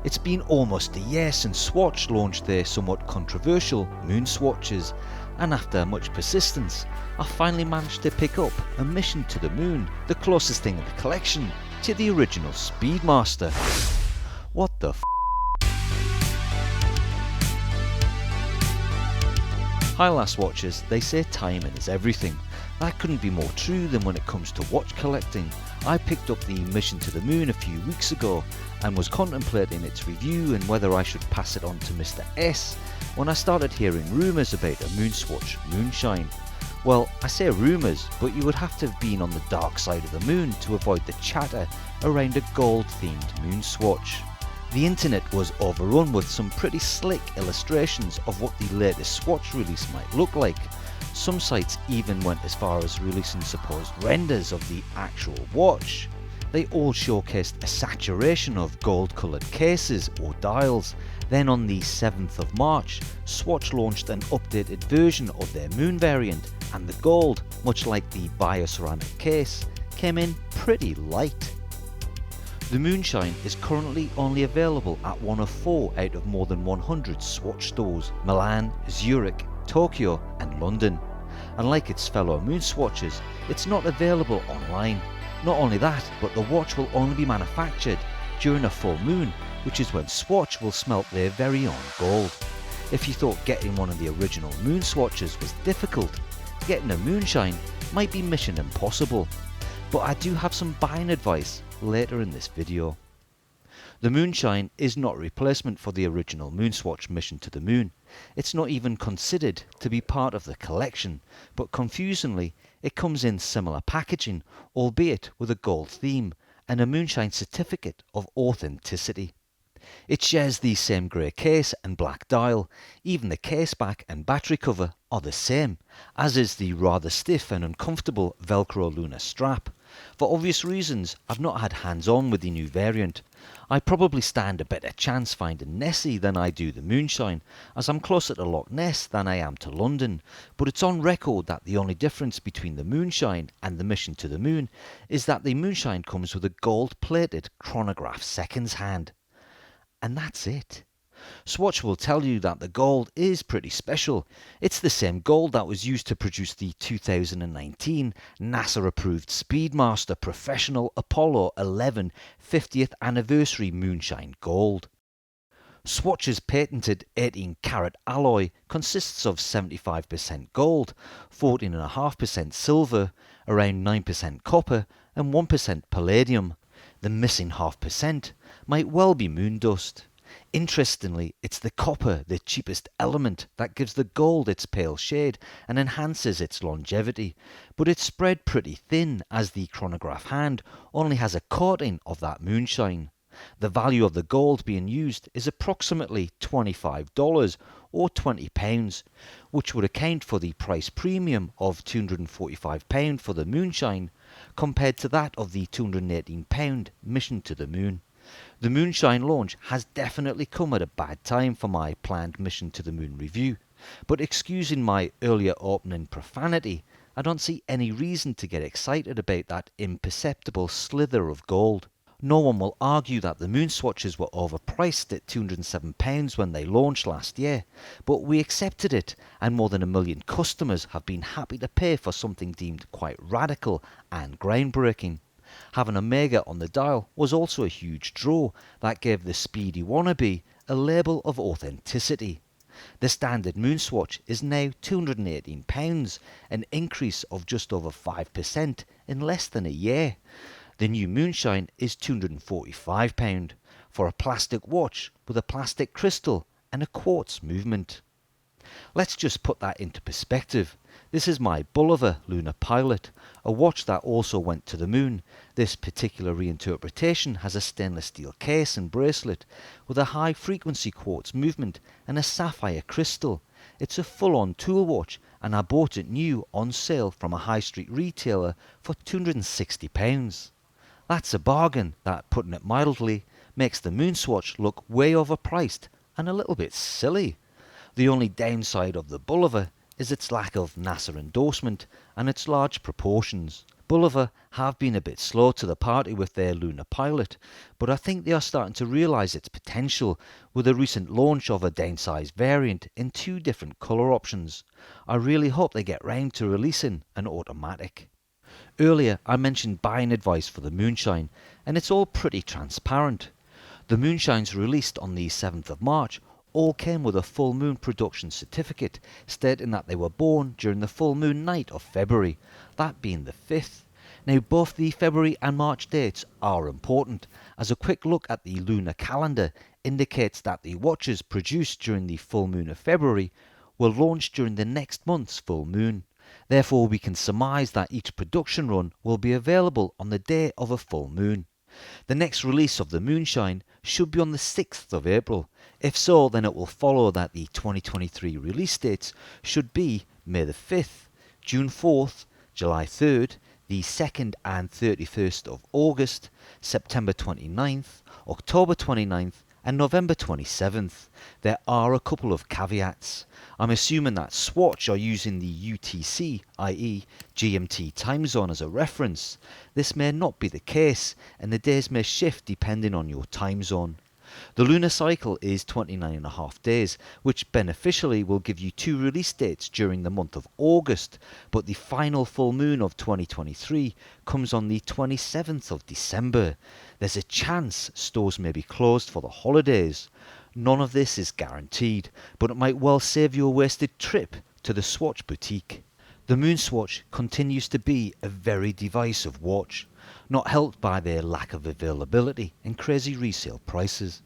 It's been almost a year since Swatch launched their somewhat controversial Moonswatches, and after much persistence, I finally managed to pick up a Mission to the Moon, the closest thing in the collection to the original Speedmaster. What the f***? Hi last watchers, they say timing is everything. That couldn't be more true than when it comes to watch collecting. I picked up the Mission to the Moon a few weeks ago and was contemplating its review and whether I should pass it on to Mr. S when I started hearing rumours about a Moonswatch Moonshine. Well, I say rumours, but you would have to have been on the dark side of the moon to avoid the chatter around a gold themed Moonswatch. The internet was overrun with some pretty slick illustrations of what the latest Swatch release might look like. Some sites even went as far as releasing supposed renders of the actual watch. They all showcased a saturation of gold coloured cases or dials. Then on the 7th of March, Swatch launched an updated version of their Moon variant, and the gold, much like the bioceramic case, came in pretty light. The Moonshine is currently only available at one of 4 out of more than 100 Swatch stores: Milan, Zurich, Tokyo and London. And like its fellow Moonswatches, it's not available online. Not only that, but the watch will only be manufactured during a full moon, which is when Swatch will smelt their very own gold. If you thought getting one of the original Moonswatches was difficult, getting a Moonshine might be mission impossible. But I do have some buying advice later in this video. The Moonshine is not a replacement for the original Moonswatch Mission to the Moon. It's not even considered to be part of the collection, but confusingly it comes in similar packaging, albeit with a gold theme and a Moonshine certificate of authenticity. It shares the same grey case and black dial. Even the case back and battery cover are the same, as is the rather stiff and uncomfortable Velcro Lunar strap. For obvious reasons, I've not had hands-on with the new variant. I probably stand a better chance finding Nessie than I do the Moonshine, as I'm closer to Loch Ness than I am to London, but it's on record that the only difference between the Moonshine and the Mission to the Moon is that the Moonshine comes with a gold-plated chronograph seconds hand. And that's it. Swatch will tell you that the gold is pretty special. It's the same gold that was used to produce the 2019 NASA-approved Speedmaster Professional Apollo 11 50th Anniversary Moonshine Gold. Swatch's patented 18-carat alloy consists of 75% gold, 14.5% silver, around 9% copper and 1% palladium. The missing 0.5% might well be moon dust. Interestingly, it's the copper, the cheapest element, that gives the gold its pale shade and enhances its longevity, but it's spread pretty thin as the chronograph hand only has a coating of that Moonshine. The value of the gold being used is approximately $25 or £20, which would account for the price premium of £245 for the Moonshine compared to that of the £218 Mission to the Moon. The Moonshine launch has definitely come at a bad time for my planned Mission to the Moon review, but excusing my earlier opening profanity, I don't see any reason to get excited about that imperceptible slither of gold. No one will argue that the Moonswatches were overpriced at £207 when they launched last year, but we accepted it, and more than 1 million customers have been happy to pay for something deemed quite radical and groundbreaking. Having Omega on the dial was also a huge draw that gave the speedy wannabe a label of authenticity. The standard Moonswatch is now £218, an increase of just over 5% in less than a year. The new Moonshine is £245 for a plastic watch with a plastic crystal and a quartz movement. Let's just put that into perspective. This is my Bulova Lunar Pilot, a watch that also went to the moon. This particular reinterpretation has a stainless steel case and bracelet with a high frequency quartz movement and a sapphire crystal. It's a full-on tool watch, and I bought it new on sale from a high street retailer for £260. That's a bargain that, putting it mildly, makes the Moonswatch look way overpriced and a little bit silly. The only downside of the Bulova is its lack of NASA endorsement and its large proportions. Bulova have been a bit slow to the party with their Lunar pilot, but I think they are starting to realise its potential with the recent launch of a downsized variant in 2 different colour options. I really hope they get round to releasing an automatic. Earlier I mentioned buying advice for the Moonshine, and it's all pretty transparent. The Moonshines released on the 7th of March all came with a full moon production certificate stating that they were born during the full moon night of February, that being the 5th. Now both the February and March dates are important, as a quick look at the lunar calendar indicates that the watches produced during the full moon of February will launch during the next month's full moon. Therefore we can surmise that each production run will be available on the day of a full moon. The next release of the Moonshine should be on the 6th of April. If so, then it will follow that the 2023 release dates should be May the 5th, June 4th, July 3rd, the 2nd and 31st of August, September 29th, October 29th and November 27th. There are a couple of caveats. I'm assuming that Swatch are using the UTC, i.e. GMT time zone as a reference. This may not be the case, and the days may shift depending on your time zone. The lunar cycle is 29.5 days, which beneficially will give you 2 release dates during the month of August, but the final full moon of 2023 comes on the 27th of December. There's a chance stores may be closed for the holidays. None of this is guaranteed, but it might well save you a wasted trip to the Swatch boutique. The Moonswatch continues to be a very divisive watch, not helped by their lack of availability and crazy resale prices.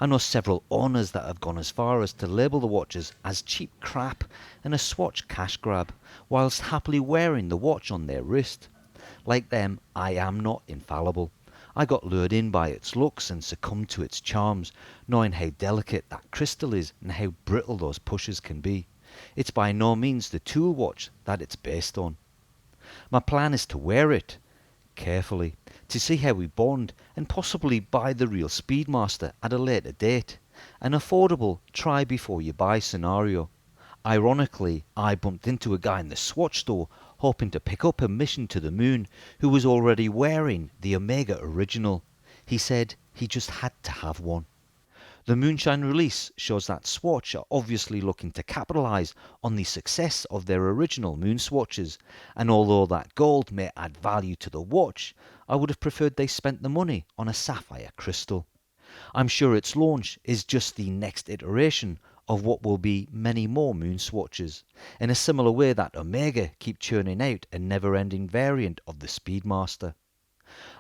I know several owners that have gone as far as to label the watches as cheap crap and a Swatch cash grab, whilst happily wearing the watch on their wrist. Like them, I am not infallible. I got lured in by its looks and succumbed to its charms, knowing how delicate that crystal is and how brittle those pushes can be. It's by no means the tool watch that it's based on. My plan is to wear it carefully, to see how we bond, and possibly buy the real Speedmaster at a later date. An affordable try before you buy scenario. Ironically, I bumped into a guy in the Swatch store hoping to pick up a mission to the moon who was already wearing the Omega original. He said he just had to have one. The Moonshine release shows that Swatch are obviously looking to capitalise on the success of their original Moonswatches, and although that gold may add value to the watch, I would have preferred they spent the money on a sapphire crystal. I'm sure its launch is just the next iteration of what will be many more Moonswatches, in a similar way that Omega keep churning out a never-ending variant of the Speedmaster.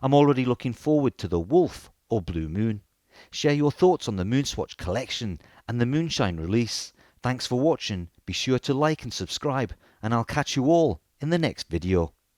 I'm already looking forward to the Wolf or Blue Moon. Share your thoughts on the Moonswatch collection and the Moonshine release. Thanks for watching, be sure to like and subscribe, and I'll catch you all in the next video.